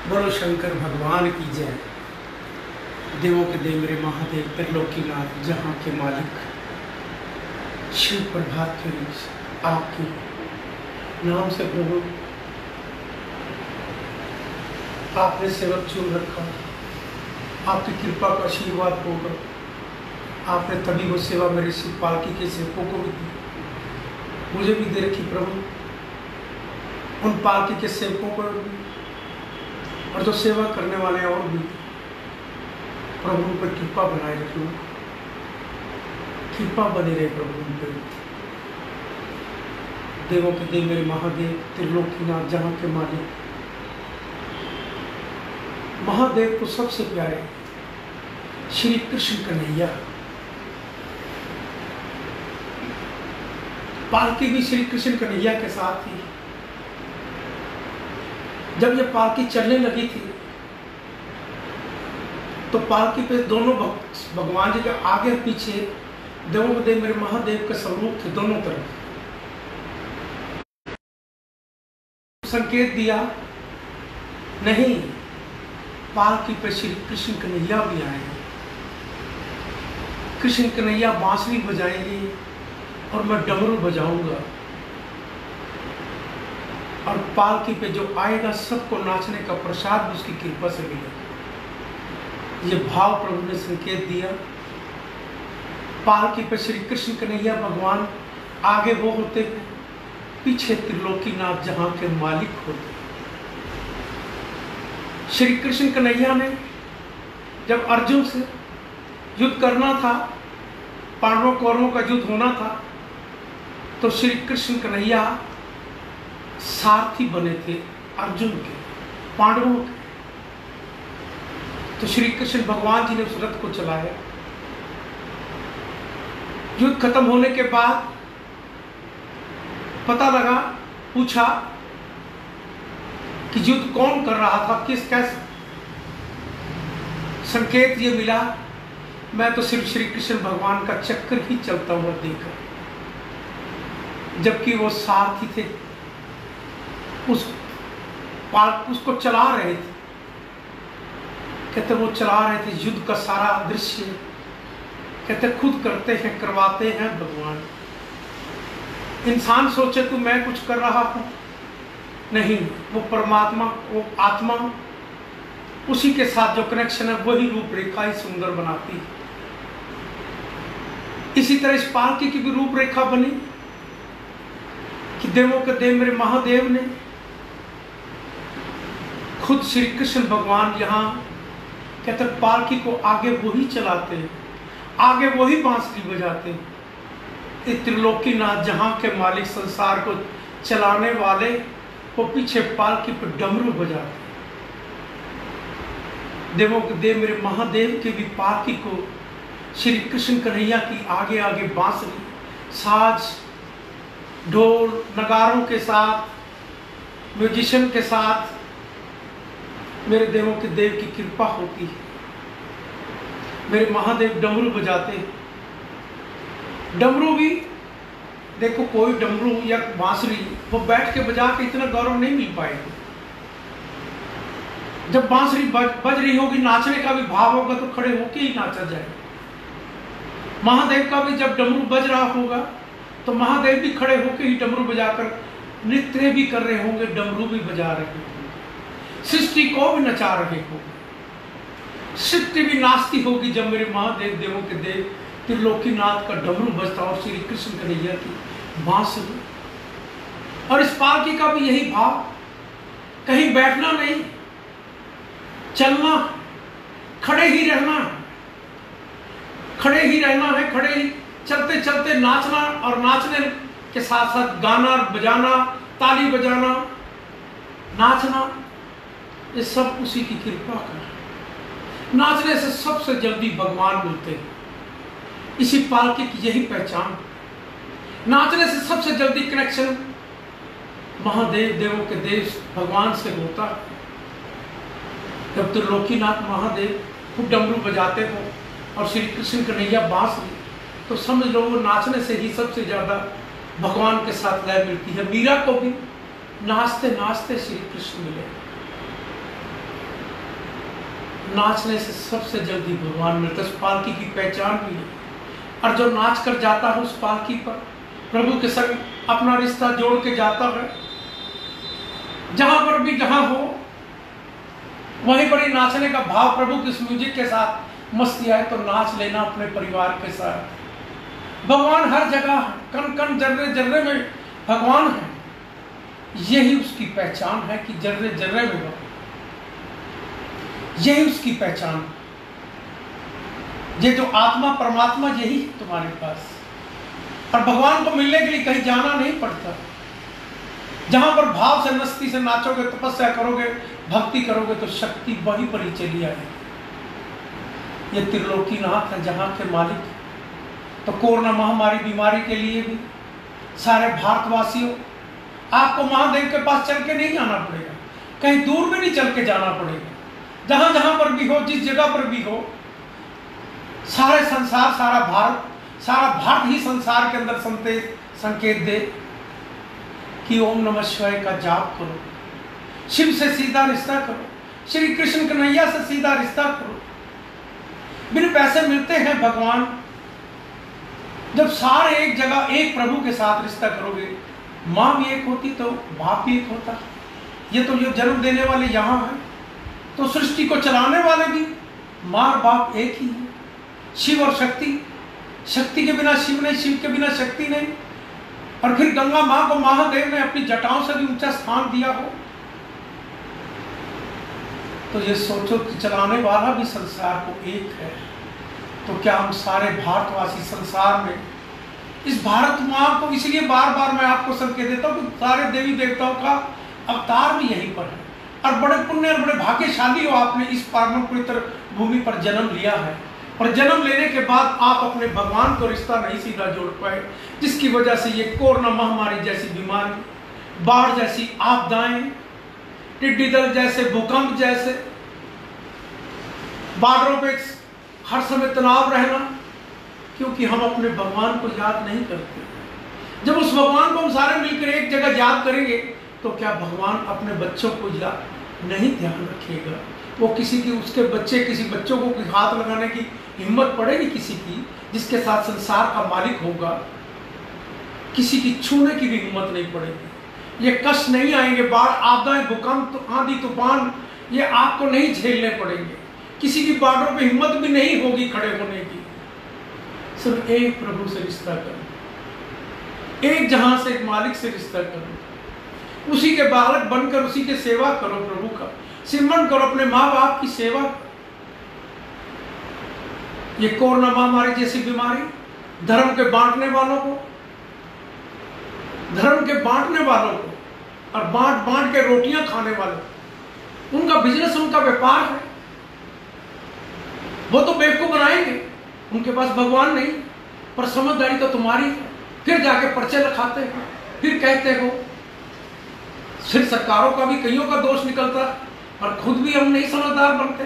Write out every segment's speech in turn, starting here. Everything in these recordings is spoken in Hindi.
बोलो शंकर भगवान की जय। देवों के देव मेरे महादेव त्रिलोकीनाथ जहाँ के मालिक शिव प्रभात के आपके नाम से प्रभु आपने सेवक चुन रखा। आपकी कृपा का आशीर्वाद होगा। आपने तभी वो सेवा मेरे शिव पालकी के सेवकों को भी दी, मुझे भी दे रखी प्रभु। उन पालकी के सेवकों को भी और जो सेवा करने वाले और भी प्रभु उन पर कृपा बनाए रखो। कृपा बनी रहे प्रभु उन पर। देवों के देव मेरे महादेव त्रिलोकीनाथ जहाँ के मालिक महादेव को सबसे प्यारे श्री कृष्ण कन्हैया। पालकी भी श्री कृष्ण कन्हैया के साथ थी। जब ये पालकी चलने लगी थी तो पालकी पे दोनों भगवान जी के आगे और पीछे देवों के देव मेरे महादेव के स्वरूप थे। दोनों तरफ संकेत दिया नहीं, पालकी पे श्री कृष्ण कन्हैया भी आएंगे। कृष्ण कन्हैया बांसुरी बजाएंगे और मैं डमरू बजाऊंगा और पालकी पे जो आएगा सबको नाचने का प्रसाद भी उसकी कृपा से मिलेगा। ये भाव प्रभु ने संकेत दिया। पालकी पे श्री कृष्ण कन्हैया भगवान आगे वो होते हैं, पीछे त्रिलोकीनाथ जहां के मालिक होते। श्री कृष्ण कन्हैया ने जब अर्जुन से युद्ध करना था, पांडवों कौरवों का युद्ध होना था, तो श्री कृष्ण कन्हैया सारथी बने थे अर्जुन के, पांडवों के। तो श्री कृष्ण भगवान जी ने उस रथ को चलाया। युद्ध खत्म होने के बाद पता लगा, पूछा कि युद्ध कौन कर रहा था, किस कैसे। संकेत ये मिला, मैं तो सिर्फ श्री कृष्ण भगवान का चक्कर ही चलता हुआ देखा, जबकि वो सारथी थे, उसको चला रहे थे। कहते वो चला रहे थे युद्ध का सारा दृश्य। कहते खुद करते हैं, करवाते हैं भगवान। इंसान सोचे तो मैं कुछ कर रहा हूं, नहीं, वो परमात्मा, वो आत्मा, उसी के साथ जो कनेक्शन है वही रूपरेखा ही सुंदर बनाती है। इसी तरह इस पालकी की भी रूपरेखा बनी कि देवों के देव मेरे महादेव ने खुद श्री कृष्ण भगवान यहाँ कहते पालकी को आगे वही चलाते हैं, आगे वही बांसुरी बजाते हैं। त्रिलोकीनाथ जहाँ के मालिक, संसार को चलाने वाले, वो पीछे पालकी पर डमरू बजाते। देवों के देव मेरे महादेव के भी पालकी को श्री कृष्ण कन्हैया की आगे आगे बांसुरी, साज, ढोल नगारों के साथ, म्यूजिशियन के साथ मेरे देवों के देव की कृपा होती है। मेरे महादेव डमरू बजाते। डमरू भी देखो, कोई डमरू या बांसुरी वो बैठ के बजा के इतना गौरव नहीं मिल पाएगा। जब बांसुरी बज रही होगी, नाचने का भी भाव होगा तो खड़े होके ही नाचा जाएगा। महादेव का भी जब डमरू बज रहा होगा तो महादेव भी खड़े होके ही डमरू बजाकर नृत्य भी कर रहे होंगे, डमरू भी बजा रहे होंगे, सृष्टि को भी नचा रहे होंगे। सृष्टि भी नाचती होगी जब मेरे महादेव देवों के देव त्रिलोकीनाथ का डमरू बजता और श्री कृष्ण कन्हैया की बांसुरी। और इस पालकी का भी यही भाव, कहीं बैठना नहीं, चलना, खड़े ही रहना, खड़े ही रहना है, खड़े ही चलते चलते नाचना, और नाचने के साथ साथ गाना बजाना, ताली बजाना, नाचना, ये सब उसी की कृपा का। नाचने से सबसे जल्दी भगवान मिलते हैं। इसी पालकी की यही पहचान। नाचने से सबसे जल्दी कनेक्शन महादेव देवों के देव भगवान से होता है। जब त्रिलोकीनाथ महादेव खूब डमरू बजाते हो और श्री कृष्ण कन्हैया बांसुरी, तो समझ लो वो नाचने से ही सबसे ज्यादा भगवान के साथ लय मिलती है। मीरा को भी नाचते नाचते श्री कृष्ण मिले। नाचने से सबसे जल्दी भगवान मिलता है। उस पालकी की पहचान भी है, और जो नाच कर जाता है उस पालकी पर प्रभु के संग अपना रिश्ता जोड़ के जाता है। जहां पर भी जहां हो वहीं पर ही नाचने का भाव, प्रभु के म्यूजिक के साथ मस्ती आए तो नाच लेना अपने परिवार के साथ। भगवान हर जगह, कण कण जर्रे जर्रे में भगवान है। यही उसकी पहचान है कि जर्रे जर्रे में भगवान, यही उसकी पहचान। ये जो आत्मा परमात्मा यही है तुम्हारे पास, और भगवान को मिलने के लिए कहीं जाना नहीं पड़ता। जहां पर भाव से मस्ती से नाचोगे, तपस्या करोगे, भक्ति करोगे तो शक्ति वहीं पर ही चली आएगी। ये त्रिलोकीनाथ है जहां के मालिक। तो कोरोना महामारी बीमारी के लिए भी सारे भारतवासियों, आपको महादेव के पास चल के नहीं जाना पड़ेगा, कहीं दूर में नहीं चल के जाना पड़ेगा। जहां जहां पर भी हो, जिस जगह पर भी हो, सारे संसार, सारा भारत ही संसार के अंदर संकेत दे कि ओम नमः शिवाय का जाप करो, शिव से सीधा रिश्ता करो, श्री कृष्ण कन्हैया से सीधा रिश्ता करो। बिन पैसे मिलते हैं भगवान। जब सारे एक जगह एक प्रभु के साथ रिश्ता करोगे, माँ भी एक होती तो बाप भी एक होता। ये तो जो जन्म देने वाले यहाँ हैं, तो सृष्टि को चलाने वाले भी माँ और बाप एक ही है। शिव और शक्ति, शक्ति के बिना शिव नहीं, शिव के बिना शक्ति नहीं। और फिर गंगा माँ को महादेव ने अपनी जटाओं से भी ऊंचा स्थान दिया हो। तो ये सोचो कि चलाने वाला भी संसार को एक है। तो क्या हम सारे भारतवासी संसार में इस भारत माँ को, इसलिए बार बार मैं आपको संकेत देता हूँ कि सारे देवी देवताओं का अवतार भी यहीं पर है। और बड़े पुण्य और बड़े भाग्यशाली हो, आपने इस पावन पवित्र भूमि पर जन्म लिया है। और जन्म लेने के बाद आप अपने भगवान को रिश्ता नहीं सीधा जोड़ पाए, जिसकी वजह से ये कोरोना महामारी जैसी बीमारी, बाढ़ जैसी आपदाएं, टिड्डी दल जैसे, भूकंप जैसे, बॉर्डरों पे हर समय तनाव रहना, क्योंकि हम अपने भगवान को याद नहीं करते। जब उस भगवान को हम सारे मिलकर एक जगह याद करेंगे तो क्या भगवान अपने बच्चों को याद नहीं ध्यान रखेगा? वो किसी की, उसके बच्चे, किसी बच्चों को हाथ लगाने की हिम्मत पड़ेगी किसी की, जिसके साथ संसार का मालिक होगा? किसी की छूने की भी हिम्मत नहीं पड़ेगी। ये कष्ट नहीं आएंगे, बाढ़, आपदाएं, भूकंप, आंधी तूफान, ये आपको नहीं झेलने पड़ेंगे। किसी की बार्डरों पे हिम्मत भी नहीं होगी खड़े होने की। सिर्फ एक प्रभु से रिश्ता करो, एक जहां से, एक मालिक से रिश्ता करो, उसी के बालक बनकर उसी के सेवा करो, प्रभु का सिमरन करो, अपने माँ बाप की सेवा। ये कोरोना महामारी जैसी बीमारी धर्म के बांटने वालों को, और बांट के रोटियां खाने वालों, उनका बिजनेस, उनका व्यापार है, वो तो बेवकूफ बनाएंगे। उनके पास भगवान नहीं, पर समझदारी तो तुम्हारी है। फिर जाके पर्चे लिखाते हो, फिर कहते हो, फिर सरकारों का भी कईयों का दोष निकलता, और खुद भी हम नहीं समझदार बनते।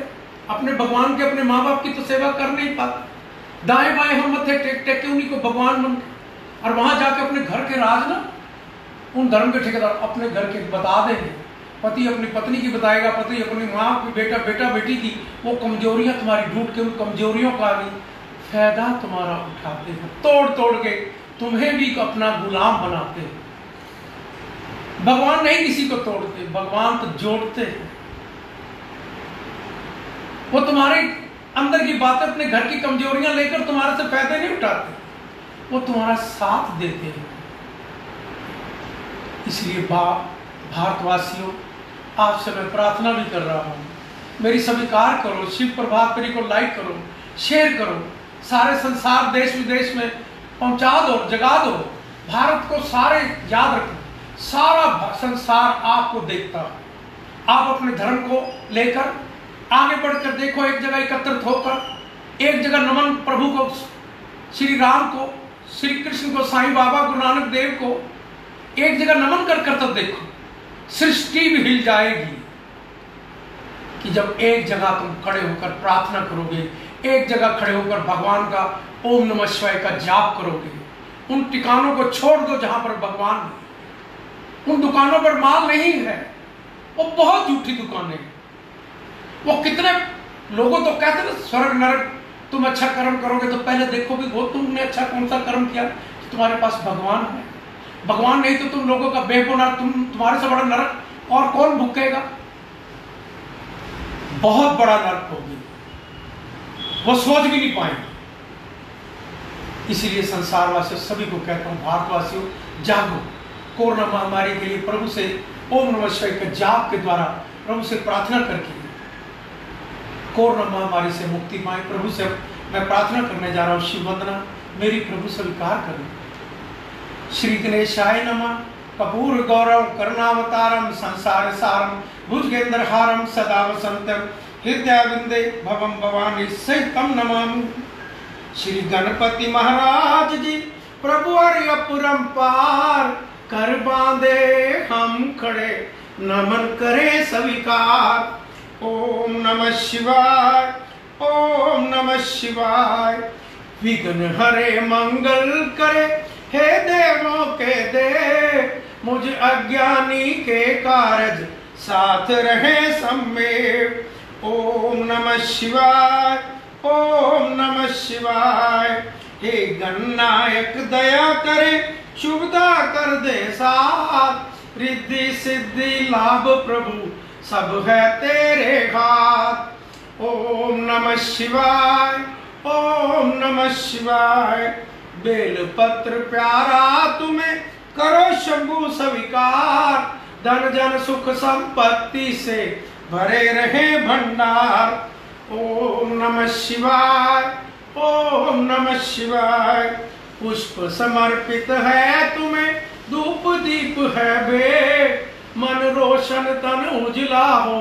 अपने भगवान के, अपने माँ बाप की तो सेवा कर नहीं पाते। दाएं बाएं हम मत्थे टेक टेक के उन्हीं को भगवान बनते, और वहां जाके अपने घर के राज ना उन धर्म के ठेकेदार अपने घर के बता देंगे। पति अपनी पत्नी की बताएगा, पति अपनी माँ की, बेटा बेटी की। वो कमजोरियां तुम्हारी ढूंढ के, उन कमजोरियों का भी फायदा तुम्हारा उठाते हैं, तोड़ तोड़ के तुम्हें भी अपना गुलाम बनाते हैं। भगवान नहीं किसी को तोड़ते, भगवान तो जोड़ते हैं। वो तुम्हारे अंदर की बातें, अपने घर की कमजोरियां लेकर तुम्हारे से फायदे नहीं उठाते, वो तुम्हारा साथ देते हैं। इसलिए भारतवासियों, आपसे मैं प्रार्थना भी कर रहा हूँ, मेरी स्वीकार करो, शिव प्रभाकरी को लाइक करो, शेयर करो, सारे संसार, देश विदेश में पहुंचा दो, जगा दो। भारत को सारे याद रखो, सारा संसार आपको देखता है। आप अपने धर्म को लेकर आगे बढ़कर देखो, एक जगह एकत्रित होकर, एक जगह नमन प्रभु को, श्री राम को, श्री कृष्ण को, साईं बाबा, गुरु नानक देव को एक जगह नमन कर कर तब देखो, सृष्टि भी हिल जाएगी। कि जब एक जगह तुम खड़े होकर प्रार्थना करोगे, एक जगह खड़े होकर भगवान का ओम नमः शिवाय का जाप करोगे, उन ठिकानों को छोड़ दो जहां पर भगवान नहीं। उन दुकानों पर माल नहीं है, वो बहुत झूठी दुकानें हैं। वो कितने लोगों तो कहते ना स्वर्ग नरक, तुम अच्छा कर्म करोगे तो पहले देखो भी वो तुमने अच्छा कौन सा कर्म किया, तो तुम्हारे पास भगवान है। भगवान नहीं तो तुम लोगों का बेगुनाह, तुम्हारे से बड़ा नरक और कौन भुगेगा। बहुत बड़ा नरक होगी, वो सोच भी नहीं पाएंगे। इसीलिए संसारवासियों सभी को कहता हूं, भारतवासियों जागो, कोरोना महामारी के लिए प्रभु से ओम नमः शिवाय के जाप के द्वारा प्रभु से प्रार्थना करके कोरोना महामारी से मुक्ति पाए। प्रभु से मैं प्रार्थना करने जा रहा हूं, शिव वंदना मेरी प्रभु स्वीकार करें। श्री गणेशाय नमः। कपूर गौरव करुणावतारम संसार सारम भुजगेंद्रहारम सदा वसंतम हृदय विंदे भवम भवानी सहितम नमामि। श्री गणपति महाराज जी प्रभु अपरंपार कर बांधे हम खड़े नमन करे स्वीकार। ओम नमः शिवाय, ओम नमः शिवाय। विघ्न हरे मंगल करे हे देवों के देव, मुझ अज्ञानी के कारज साथ रहे सम्मेव। ओम नमः शिवाय, ओम नमः शिवाय। हे गणनायक दया करे शुभदा कर दे साथ, रिद्धि सिद्धि लाभ प्रभु सब है तेरे हाथ। ओम नमः शिवाय, ओम नमः शिवाय। बेल पत्र प्यारा तुम्हें करो शंभु स्वीकार, धन जन सुख संपत्ति से भरे रहे भंडार। ओम नमः शिवाय, ओम नमः शिवाय। पुष्प समर्पित है तुम्हें धूप दीप है भेंट, मन रोशन तन उजला हो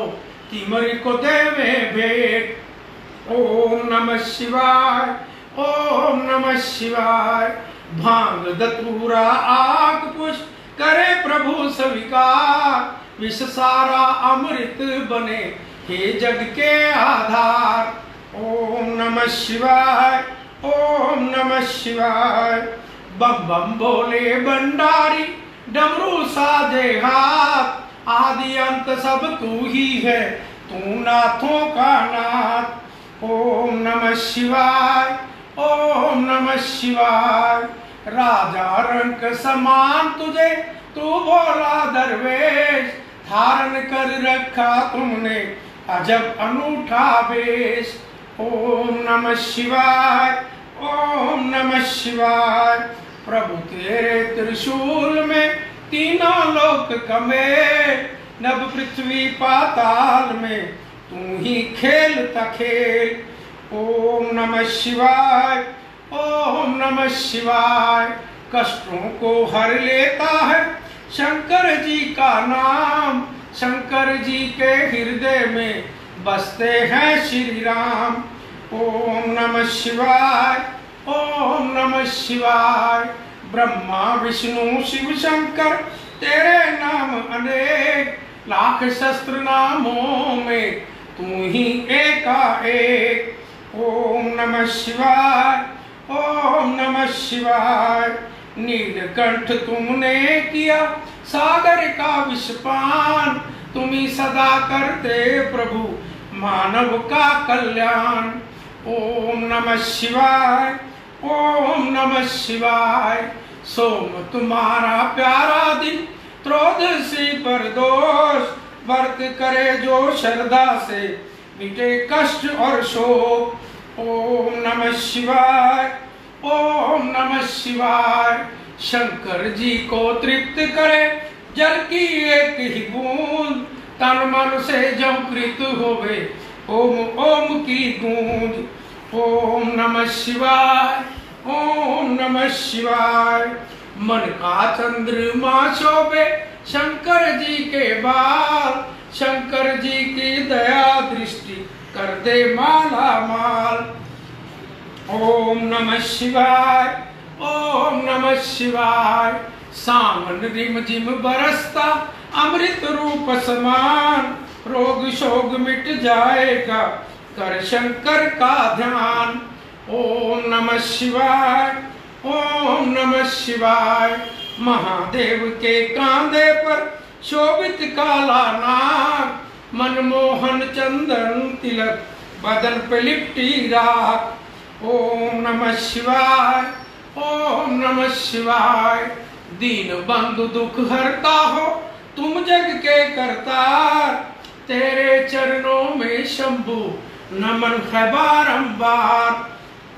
तिमरी को देवे भेंट। ओम नमः शिवाय, ओम नमः शिवाय। भांग धतूरा आग पुष्प करे प्रभु स्वीकार, विष सारा अमृत बने हे जग के आधार। ओम नमः शिवाय, ओम नमः शिवाय। बम बम बोले भंडारी डमरू साजे हाथ, आदि अंत सब तू ही है तू नाथों का नाथ। ओम नमः शिवाय, ओम नमः शिवाय। राजा रंक समान तुझे तू बोला दरवेश, धारण कर रखा तुमने अजब अनूठा वेश। ओम नमः शिवाय, ओम नमः शिवाय। प्रभु तेरे त्रिशूल में तीनों लोक कमे, नभ पृथ्वी पाताल में तू ही खेलता खेल। ओम नमः शिवाय, ओम नमः शिवाय। कष्टों को हर लेता है शंकर जी का नाम, शंकर जी के हृदय में बसते हैं श्री राम। ओम नमः शिवाय, ओम नमः शिवाय। ब्रह्मा विष्णु शिव शंकर तेरे नाम अनेक, लाख शस्त्र नामों में तू ही एकाएक। ओम नमः शिवाय, ओम नमः शिवाय। नीलकंठ तुमने किया सागर का विषपान, तुम्ही सदा करते प्रभु मानव का कल्याण। ओम नमः शिवाय, ओम नमः शिवाय। सोम तुम्हारा प्यारा दिन त्रयोदशी पर दोष, व्रत करे जो श्रद्धा से मिटे कष्ट और शोक। ओम नमः शिवाय, ओम नमः शिवाय। शंकर जी को तृप्त करे जल की एक ही बूंद, तन मन से जब कृत होवे ओम ओम की गूंज। ओम नमः शिवाय, ओम नमः शिवाय। मन का चंद्रमा शोभे शंकर जी के बाल, शंकर जी की दया दृष्टि कर दे माला माल। ओम नमः शिवाय, ओम नमः शिवाय। सावन रिम झिम बरसता अमृत रूप समान, रोग शोग मिट जाएगा कर शंकर का ध्यान। ओम नमः शिवाय, ओम नमः शिवाय। महादेव के कांधे पर शोभित काला नाग, मनमोहन चंदन तिलक बदन पे लिपटी राख। ओम नमः शिवाय, ओम नमः शिवाय। दीन बंधु दुख हरता हो, तुम जग के करतार। तेरे चरणों में शंभु नमन है बारंबार।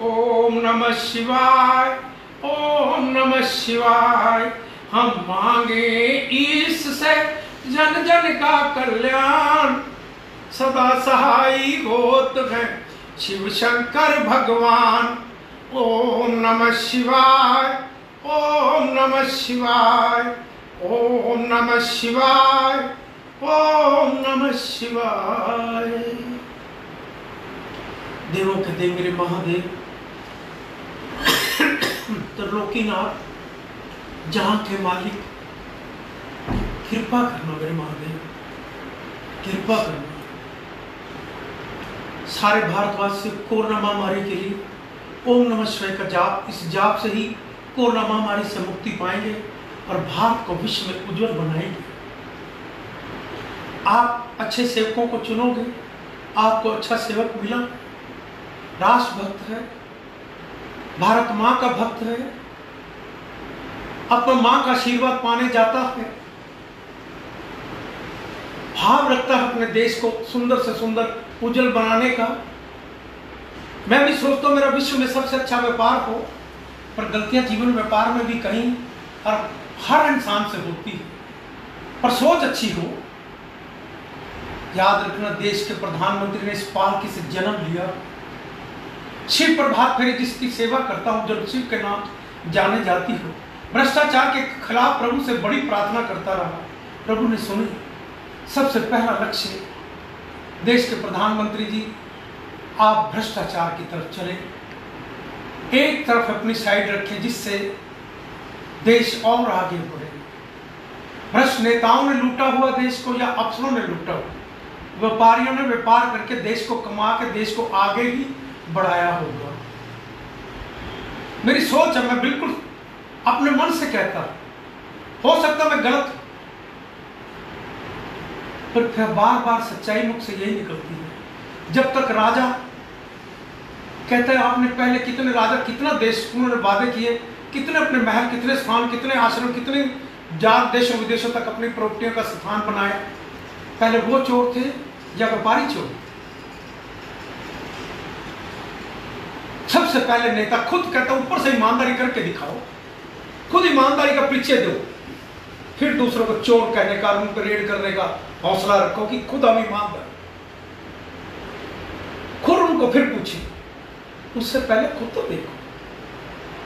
ओम नमः शिवाय, ओम नमः शिवाय। हम मांगे इससे जन जन का कल्याण, सदा सहाई होत है शिव शंकर भगवान। ओम नमः शिवाय, ओम नमः शिवाय, ओम नमः शिवाय, ओम नमः शिवाय। देवों के देव मेरे महादेव, त्रिलोकीनाथ, जहां के मालिक, कृपा करना मेरे महादेव, कृपा करना। सारे भारतवासी कोरोना महामारी के लिए ओम नमः शिवाय का जाप, इस जाप से ही कोरोना महामारी से मुक्ति पाएंगे और भारत को विश्व में उज्जवल बनाएंगे। आप अच्छे सेवकों को चुनोगे, आपको अच्छा सेवक मिला, राष्ट्र भक्त है, भारत माँ का भक्त है, अपना माँ का आशीर्वाद पाने जाता है, भाव रखता है अपने देश को सुंदर से सुंदर उज्जवल बनाने का। मैं भी सोचता हूं मेरा विश्व में सबसे अच्छा व्यापार हो, पर गलतियां जीवन व्यापार में भी कहीं और हर इंसान से होती है, पर सोच अच्छी हो। याद रखना, देश के प्रधानमंत्री ने इस पालकी से जन्म लिया। शिव प्रभात फेरी जिसकी सेवा करता हूं, जब शिव के नाम जाने जाती हो, भ्रष्टाचार के खिलाफ प्रभु से बड़ी प्रार्थना करता रहा, प्रभु ने सुनी। सबसे पहला लक्ष्य, देश के प्रधानमंत्री जी, आप भ्रष्टाचार की तरफ चले, एक तरफ अपनी साइड रखें, जिससे देश और आगे बढ़े। भ्रष्ट नेताओं ने लूटा हुआ देश को या अफसरों ने लूटा हुआ, व्यापारियों ने व्यापार करके देश को कमा के देश को आगे ही बढ़ाया होगा। मेरी सोच है, मैं बिल्कुल अपने मन से कहता, हो सकता मैं गलत, पर फिर बार बार सच्चाई मुख से यही निकलती है। जब तक राजा कहता है, आपने पहले कितने राजा, कितना देश उन्होंने वादे किए, कितने अपने महल, कितने स्थान, कितने आश्रम, कितने जात देशों विदेशों तक अपनी प्रॉपर्टियों का स्थान बनाया। पहले वो चोर थे या व्यापारी चोर? सबसे पहले नेता खुद कहता, ऊपर से ईमानदारी करके दिखाओ, खुद ईमानदारी का परिचय दो, फिर दूसरों को चोर कहने का, उन पर रेड करने का हौसला रखो कि खुद हम ईमानदार। खुद उनको फिर पूछे, उससे पहले खुद तो देखो,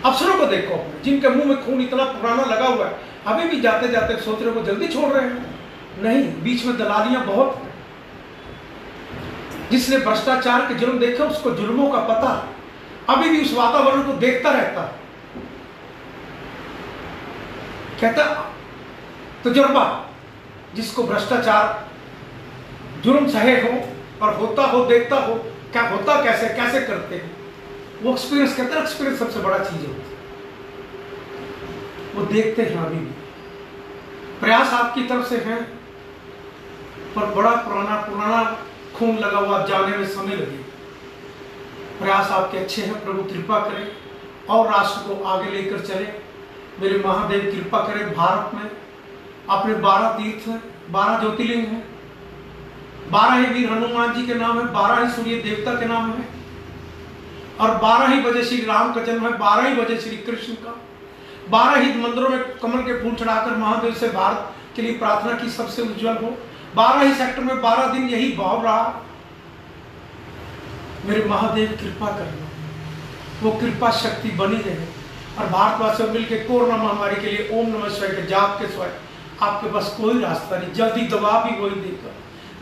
अफसरों को देखो जिनके मुंह में खून इतना पुराना लगा हुआ है, अभी भी जाते जाते सोच रहे हो जल्दी छोड़ रहे हैं। नहीं, बीच में दलालियां बहुत हैं। जिसने भ्रष्टाचार के जुर्म देखे, उसको जुर्मों का पता, अभी भी उस वातावरण को देखता रहता है। कहता तजुर्बा, जिसको भ्रष्टाचार जुर्म सहे हो और होता हो, देखता हो क्या होता, कैसे कैसे करते हैं, वो एक्सपीरियंस कहते हैं। एक्सपीरियंस सबसे बड़ा चीज होती है, वो देखते हैं। अभी भी प्रयास आपकी तरफ से है, पर बड़ा पुराना खून लगा हुआ, जाने में समय लगे। प्रयास आपके अच्छे हैं, प्रभु कृपा करें और राष्ट्र को आगे लेकर चले। मेरे महादेव कृपा करें। भारत में अपने 12 तीर्थ हैं, 12 ज्योतिर्लिंग हैं, 12 ही वीर हनुमान जी के नाम है, 12 ही सूर्य देवता के नाम है, और 12 ही बजे श्री राम का जन्म है, 12 ही बजे श्री कृष्ण का। 12 ही मंदिरों में कमल के फूल चढ़ाकर महादेव से भारत के लिए प्रार्थना की, सबसे उज्जवल हो। 12 ही सेक्टर में 12 दिन यही भाव रहा। मेरे महादेव कृपा करना, वो कृपा शक्ति बनी रहे, और भारतवासियों मिलकर कोरोना महामारी के लिए ओम नमः शिवाय के जाप के सिवाय आपके पास कोई रास्ता नहीं। जल्दी दवा भी वही देगा,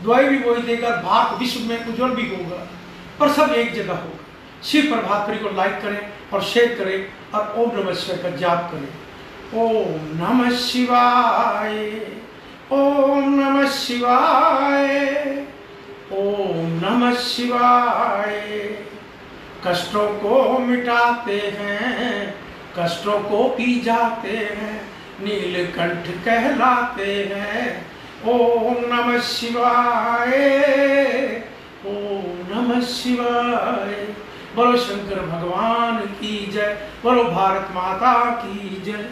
दवाई भी वही देगा, भारत विश्व में उज्जवल भी होगा, पर सब एक जगह होगा। शिव प्रभात फेरी को लाइक करें और शेयर करें और ओम नमः शिवाय का जाप करें। ओम नमः शिवाय, ओम नमः शिवाय, ओम नमः शिवाय। कष्टों को मिटाते हैं, कष्टों को पी जाते हैं, नीलकंठ कहलाते हैं। ओम नमः शिवाय, ओम नमः नमः शिवाय। बोलो शंकर भगवान की जय, बोलो भारत माता की जय।